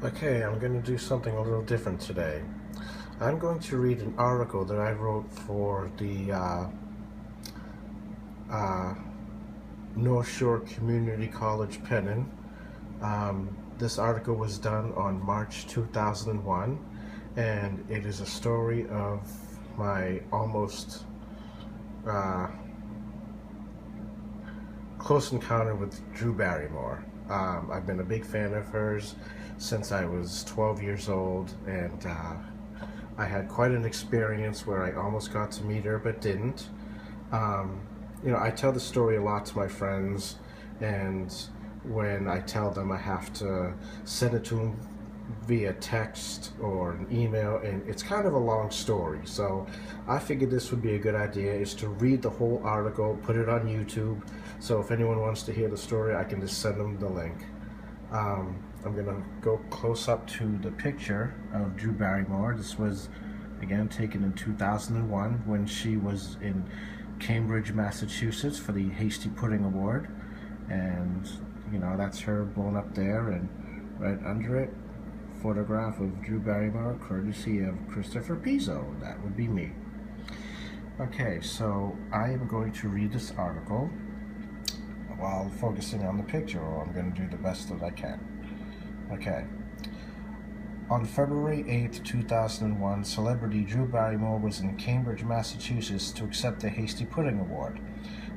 Okay, I'm going to do something a little different today. I'm going to read an article that I wrote for the uh, North Shore Community College Pennon. This article was done on March 2001, and it is a story of my almost close encounter with Drew Barrymore. I've been a big fan of hers since I was 12 years old, and I had quite an experience where I almost got to meet her but didn't. I tell the story a lot to my friends, and when I tell them, I have to send it to them via text or an email, and it's kind of a long story. So I figured this would be a good idea, is to read the whole article, put it on YouTube, so if anyone wants to hear the story, I can just send them the link. I'm gonna go close up to the picture of Drew Barrymore. This was again taken in 2001 when she was in Cambridge, Massachusetts for the Hasty Pudding Award, and that's her blown up there, and right under it, photograph of Drew Barrymore, courtesy of Christopher Pizzo. That would be me. Okay, so I am going to read this article while focusing on the picture, or I'm going to do the best that I can. Okay. On February 8th, 2001, celebrity Drew Barrymore was in Cambridge, Massachusetts to accept the Hasty Pudding Award.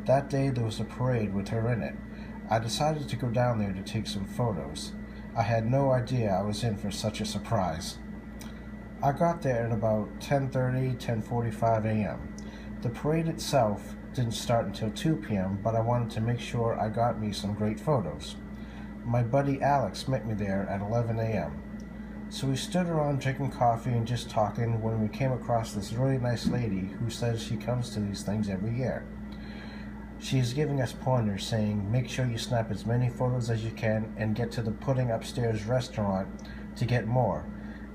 That day there was a parade with her in it. I decided to go down there to take some photos. I had no idea I was in for such a surprise. I got there at about 10:30, 10:45 a.m. The parade itself didn't start until 2 p.m., but I wanted to make sure I got me some great photos. My buddy Alex met me there at 11 a.m. So we stood around drinking coffee and just talking when we came across this really nice lady who says she comes to these things every year. She is giving us pointers saying, make sure you snap as many photos as you can and get to the Pudding Upstairs restaurant to get more.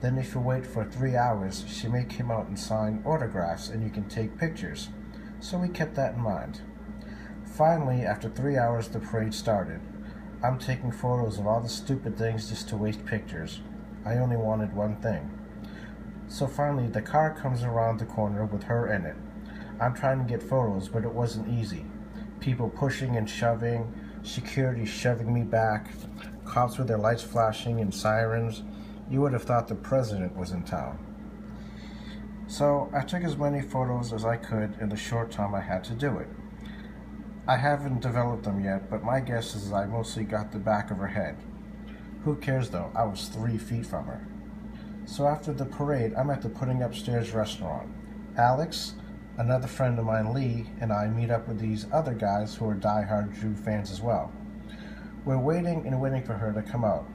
Then if you wait for 3 hours, she may come out and sign autographs and you can take pictures. So we kept that in mind. Finally, after 3 hours, the parade started. I'm taking photos of all the stupid things just to waste pictures. I only wanted one thing. So finally, the car comes around the corner with her in it. I'm trying to get photos, but it wasn't easy. People pushing and shoving, security shoving me back, cops with their lights flashing and sirens. You would have thought the president was in town. So I took as many photos as I could in the short time I had to do it. I haven't developed them yet, but my guess is I mostly got the back of her head. Who cares though, I was 3 feet from her. So after the parade, I'm at the Pudding Upstairs restaurant. Alex, another friend of mine, Lee, and I meet up with these other guys who are die-hard Drew fans as well. We're waiting and waiting for her to come out.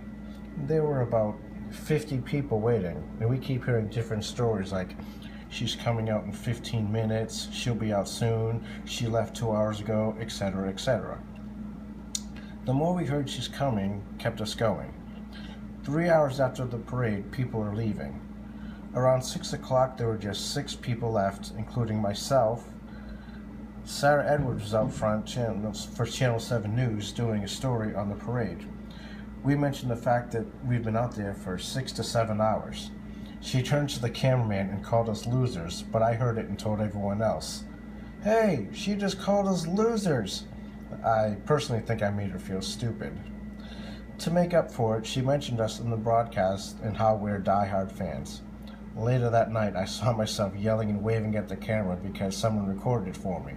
There were about 50 people waiting, and we keep hearing different stories like, she's coming out in 15 minutes, she'll be out soon, she left 2 hours ago, etc., etc. The more we heard she's coming, kept us going. 3 hours after the parade, people are leaving. Around 6 o'clock, there were just 6 people left, including myself. Sarah Edwards was out front for Channel 7 News doing a story on the parade. We mentioned the fact that we've been out there for 6 to 7 hours. She turned to the cameraman and called us losers, but I heard it and told everyone else. Hey, she just called us losers! I personally think I made her feel stupid. To make up for it, she mentioned us in the broadcast and how we're die-hard fans. Later that night, I saw myself yelling and waving at the camera because someone recorded it for me.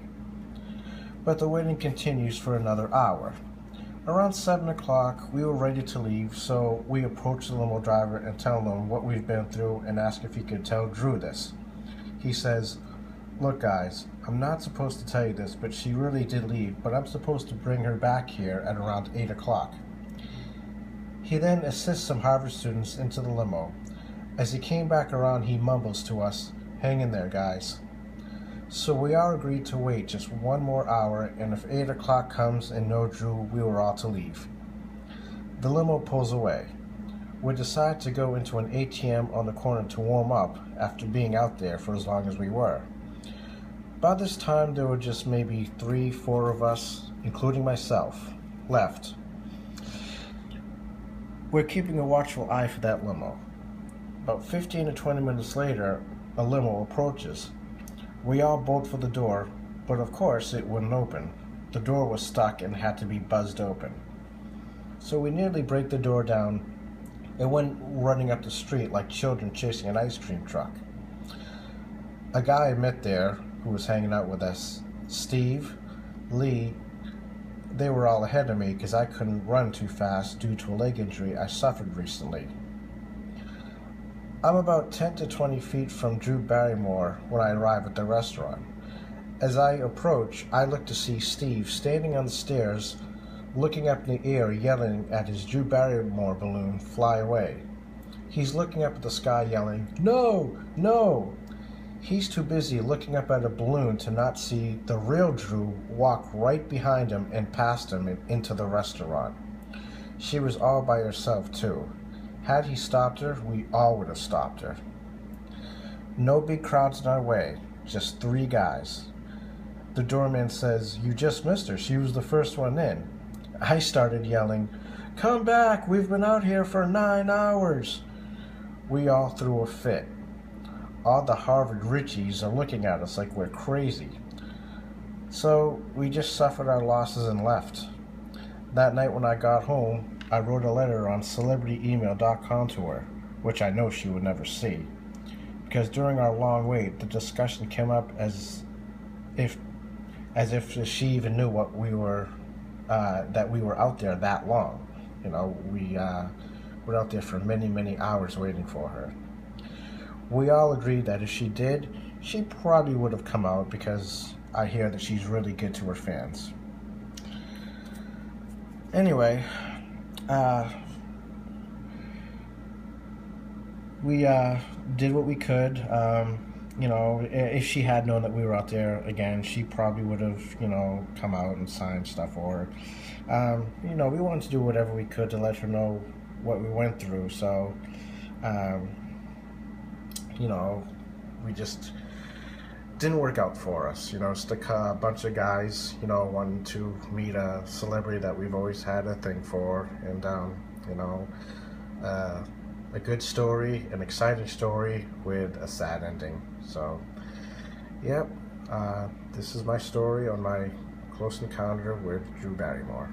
But the waiting continues for another hour. Around 7 o'clock, we were ready to leave, so we approached the limo driver and tell him what we've been through and ask if he could tell Drew this. He says, look guys, I'm not supposed to tell you this, but she really did leave, but I'm supposed to bring her back here at around 8 o'clock. He then assists some Harvard students into the limo. As he came back around, he mumbles to us, hang in there guys. So we all agreed to wait just 1 more hour, and if 8 o'clock comes and no Drew, we were all to leave. The limo pulls away. We decide to go into an ATM on the corner to warm up after being out there for as long as we were. By this time, there were just maybe 3-4 of us, including myself, left. We're keeping a watchful eye for that limo. About 15 to 20 minutes later, a limo approaches. We all bolt for the door, but of course it wouldn't open. The door was stuck and had to be buzzed open. So we nearly break the door down and went running up the street like children chasing an ice cream truck. A guy I met there who was hanging out with us, Steve, Lee, they were all ahead of me because I couldn't run too fast due to a leg injury I suffered recently. I'm about 10 to 20 feet from Drew Barrymore when I arrive at the restaurant. As I approach, I look to see Steve standing on the stairs, looking up in the air, yelling at his Drew Barrymore balloon fly away. He's looking up at the sky yelling, "No! No!" He's too busy looking up at a balloon to not see the real Drew walk right behind him and past him into the restaurant. She was all by herself, too. Had he stopped her, we all would have stopped her. No big crowds in our way, just 3 guys. The doorman says, "You just missed her. She was the first one in." I started yelling, "Come back! We've been out here for 9 hours!" We all threw a fit. All the Harvard Richies are looking at us like we're crazy. So we just suffered our losses and left. That night when I got home, I wrote a letter on celebrityemail.com to her, which I know she would never see. Because during our long wait, the discussion came up as if she even knew what we were, that we were out there that long. You know, we were out there for many, many hours waiting for her. We all agreed that if she did, she probably would have come out because I hear that she's really good to her fans. Anyway, we did what we could. You know, if she had known that we were out there again, she probably would have, you know, come out and signed stuff for her. You know, we wanted to do whatever we could to let her know what we went through. So, you know, we just didn't work out for us. You know, just a bunch of guys, you know, wanting to meet a celebrity that we've always had a thing for, and you know, a good story, an exciting story with a sad ending. So, yep, this is my story on my close encounter with Drew Barrymore.